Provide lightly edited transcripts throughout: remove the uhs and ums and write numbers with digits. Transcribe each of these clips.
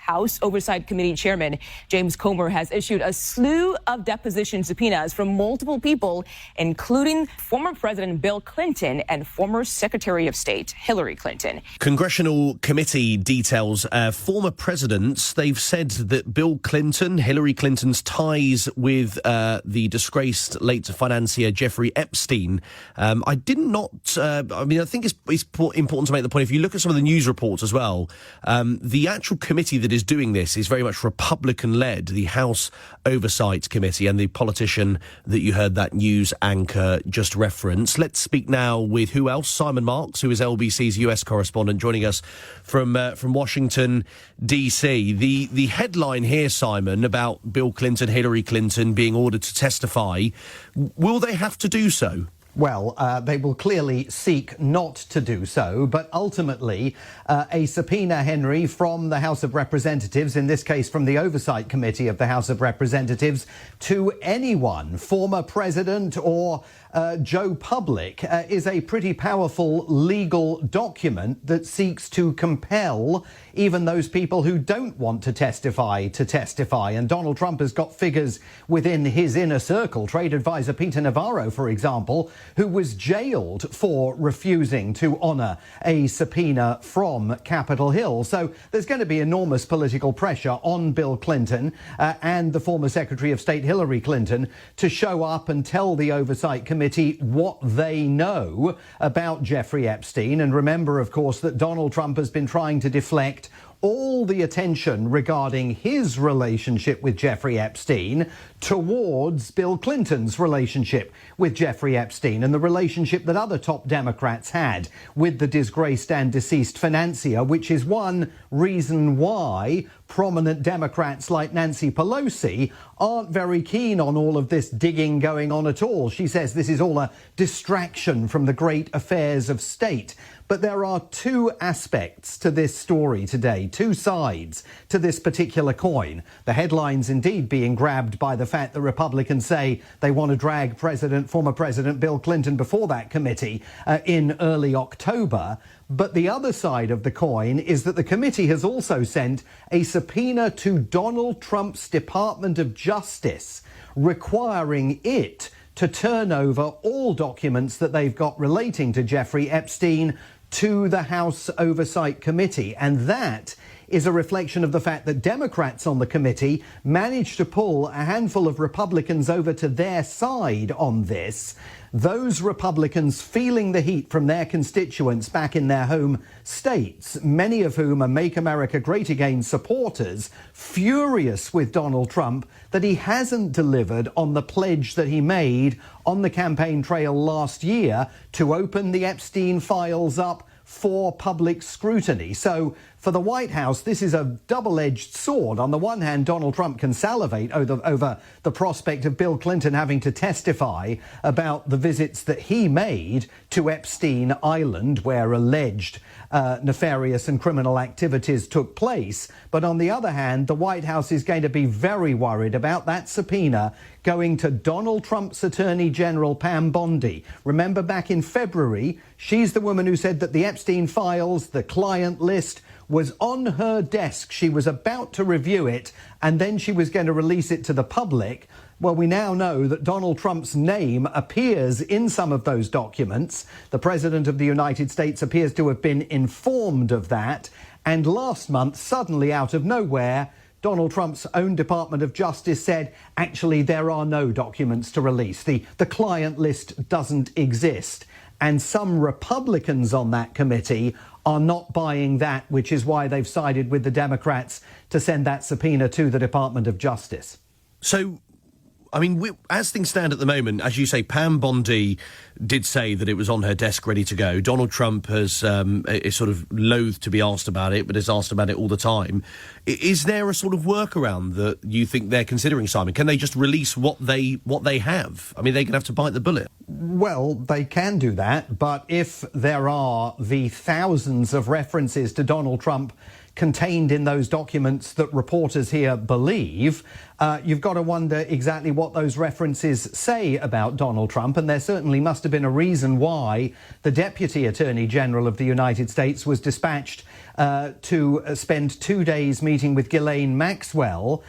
House Oversight Committee Chairman James Comer has issued a slew of deposition subpoenas from multiple people, including former President Bill Clinton and former Secretary of State Hillary Clinton. Congressional committee details former presidents. They've said that Bill Clinton, Hillary Clinton's ties with the disgraced late financier Jeffrey Epstein. I think it's important to make the point, if you look at some of the news reports as well, the actual committee that is doing this is very much Republican-led, the House Oversight Committee, and the politician that you heard that news anchor just reference. Let's speak now with who else? Simon Marks, who is LBC's US correspondent, joining us from Washington, D.C. The headline here, Simon, about Bill Clinton, Hillary Clinton being ordered to testify, will they have to do so? Well, they will clearly seek not to do so, but ultimately a subpoena, Henry, from the House of Representatives, in this case from the Oversight Committee of the House of Representatives, to anyone, former president or Joe Public, is a pretty powerful legal document that seeks to compel even those people who don't want to testify. And Donald Trump has got figures within his inner circle. Trade advisor Peter Navarro, for example, who was jailed for refusing to honour a subpoena from Capitol Hill. So there's going to be enormous political pressure on Bill Clinton and the former Secretary of State Hillary Clinton to show up and tell the Oversight Committee what they know about Jeffrey Epstein. And remember, of course, that Donald Trump has been trying to deflect all the attention regarding his relationship with Jeffrey Epstein towards Bill Clinton's relationship with Jeffrey Epstein and the relationship that other top Democrats had with the disgraced and deceased financier, which is one reason why prominent Democrats like Nancy Pelosi aren't very keen on all of this digging going on at all. She says this is all a distraction from the great affairs of state. But there are two aspects to this story today, two sides to this particular coin. The headlines indeed being grabbed by the fact that Republicans say they want to drag former President Bill Clinton before that committee in early October. But the other side of the coin is that the committee has also sent a subpoena to Donald Trump's Department of Justice, requiring it to turn over all documents that they've got relating to Jeffrey Epstein to the House Oversight Committee. And that is a reflection of the fact that Democrats on the committee managed to pull a handful of Republicans over to their side on this. Those Republicans feeling the heat from their constituents back in their home states, many of whom are Make America Great Again supporters, furious with Donald Trump that he hasn't delivered on the pledge that he made on the campaign trail last year to open the Epstein files up for public scrutiny. So for the White House, this is a double-edged sword. On the one hand, Donald Trump can salivate over the prospect of Bill Clinton having to testify about the visits that he made to Epstein Island, where alleged nefarious and criminal activities took place. But on the other hand, the White House is going to be very worried about that subpoena going to Donald Trump's Attorney General Pam Bondi. Remember back in February, she's the woman who said that the Epstein files, the client list, was on her desk. She was about to review it, and then she was going to release it to the public. Well, we now know that Donald Trump's name appears in some of those documents. The President of the United States appears to have been informed of that. And last month, suddenly out of nowhere, Donald Trump's own Department of Justice said, actually, there are no documents to release. The client list doesn't exist. And some Republicans on that committee are not buying that, which is why they've sided with the Democrats to send that subpoena to the Department of Justice. So, I mean, as things stand at the moment, as you say, Pam Bondi did say that it was on her desk ready to go. Donald Trump is sort of loath to be asked about it, but is asked about it all the time. Is there a sort of workaround that you think they're considering, Simon? Can they just release what they have? I mean, they're going to have to bite the bullet. Well, they can do that, but if there are the thousands of references to Donald Trump contained in those documents that reporters here believe, you've got to wonder exactly what those references say about Donald Trump. And there certainly must have been a reason why the Deputy Attorney General of the United States was dispatched to spend 2 days meeting with Ghislaine Maxwell.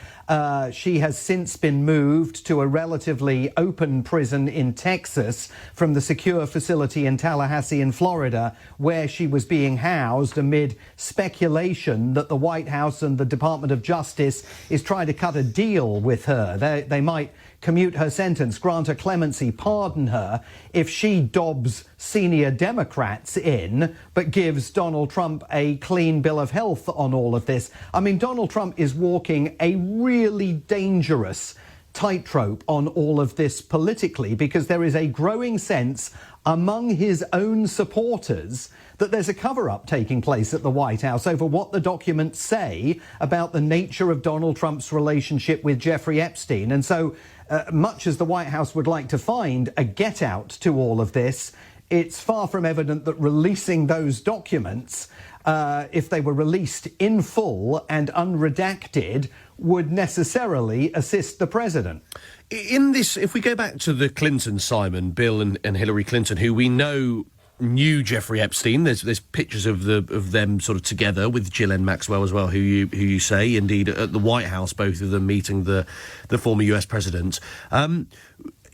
She has since been moved to a relatively open prison in Texas from the secure facility in Tallahassee in Florida, where she was being housed amid speculation that the White House and the Department of Justice is trying to cut a deal with her. They might commute her sentence, grant her clemency, pardon her if she dobs senior Democrats in, but gives Donald Trump a clean bill of health on all of this. I mean, Donald Trump is walking a really dangerous tightrope on all of this politically, because there is a growing sense among his own supporters that there's a cover-up taking place at the White House over what the documents say about the nature of Donald Trump's relationship with Jeffrey Epstein. And so much as the White House would like to find a get-out to all of this, it's far from evident that releasing those documents, if they were released in full and unredacted, would necessarily assist the president. In this, if we go back to the Clintons, Simon, Bill and Hillary Clinton, who we know knew Jeffrey Epstein. There's pictures of them sort of together with Ghislaine Maxwell as well, who you say, indeed, at the White House, both of them meeting the former US president.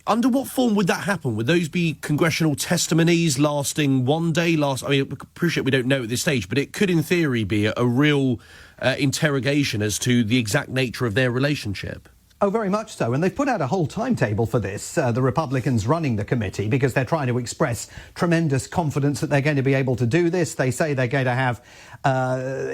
Under what form would that happen? Would those be congressional testimonies lasting one day? I mean, I appreciate we don't know at this stage, but it could, in theory, be a real interrogation as to the exact nature of their relationship. Oh, very much so. And they've put out a whole timetable for this, the Republicans running the committee, because they're trying to express tremendous confidence that they're going to be able to do this. They say they're going to have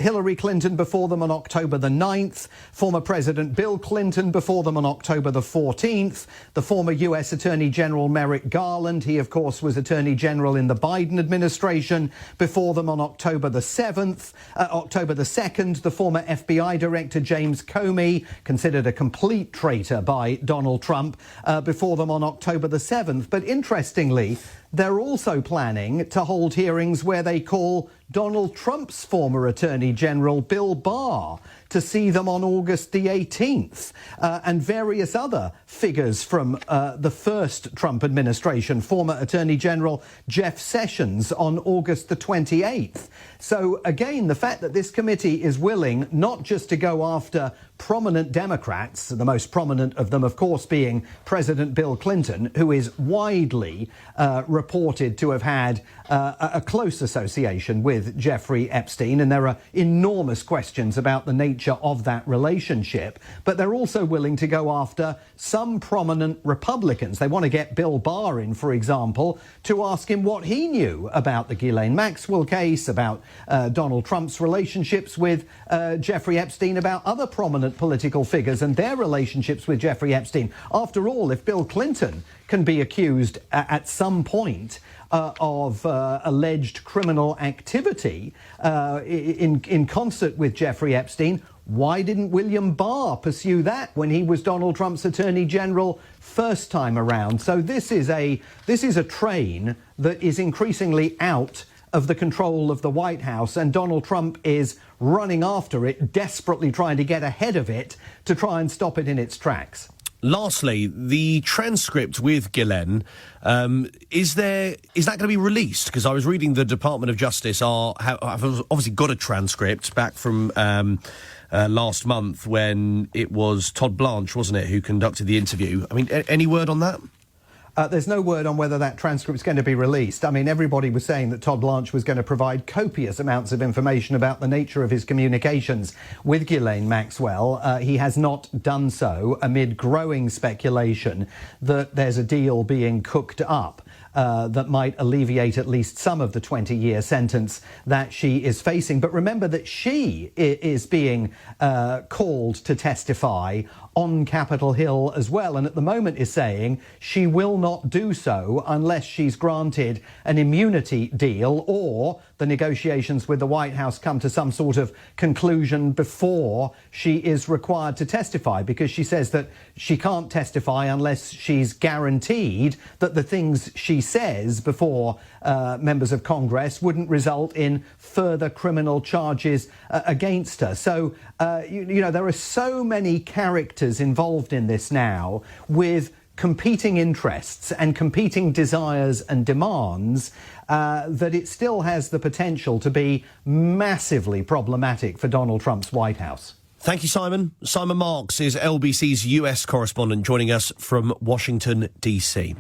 Hillary Clinton before them on October the 9th, former President Bill Clinton before them on October the 14th, the former US Attorney General Merrick Garland, he of course was Attorney General in the Biden administration, before them on October the 7th, October the 2nd, the former FBI Director James Comey, considered a complete traitor by Donald Trump, before them on October the 7th. But interestingly, they're also planning to hold hearings where they call Donald Trump's former Attorney General Bill Barr to see them on August the 18th, and various other figures from the first Trump administration, former Attorney General Jeff Sessions on August the 28th. So again, the fact that this committee is willing not just to go after prominent Democrats, the most prominent of them, of course, being President Bill Clinton, who is widely reported to have had a close association with Jeffrey Epstein, and there are enormous questions about the nature of that relationship. But they're also willing to go after some prominent Republicans. They want to get Bill Barr in, for example, to ask him what he knew about the Ghislaine Maxwell case, about Donald Trump's relationships with Jeffrey Epstein, about other prominent political figures and their relationships with Jeffrey Epstein. After all, if Bill Clinton can be accused at some point of alleged criminal activity in concert with Jeffrey Epstein, why didn't William Barr pursue that when he was Donald Trump's Attorney General first time around? So this is a train that is increasingly out of the control of the White House, and Donald Trump is running after it, desperately trying to get ahead of it to try and stop it in its tracks. Lastly, the transcript with Ghislaine, is that going to be released? Because I was reading the Department of Justice have obviously got a transcript back from last month when it was Todd Blanche, wasn't it, who conducted the interview. I mean, any word on that? There's no word on whether that transcript is going to be released. I mean, everybody was saying that Todd Blanche was going to provide copious amounts of information about the nature of his communications with Ghislaine Maxwell. He has not done so amid growing speculation that there's a deal being cooked up that might alleviate at least some of the 20-year sentence that she is facing. But remember that she is being called to testify on Capitol Hill as well, and at the moment is saying she will not do so unless she's granted an immunity deal or the negotiations with the White House come to some sort of conclusion before she is required to testify, because she says that she can't testify unless she's guaranteed that the things she says before members of Congress wouldn't result in further criminal charges against her. So, you know, there are so many characters involved in this now, with competing interests and competing desires and demands, that it still has the potential to be massively problematic for Donald Trump's White House. Thank you, Simon. Simon Marks is LBC's US correspondent joining us from Washington, D.C.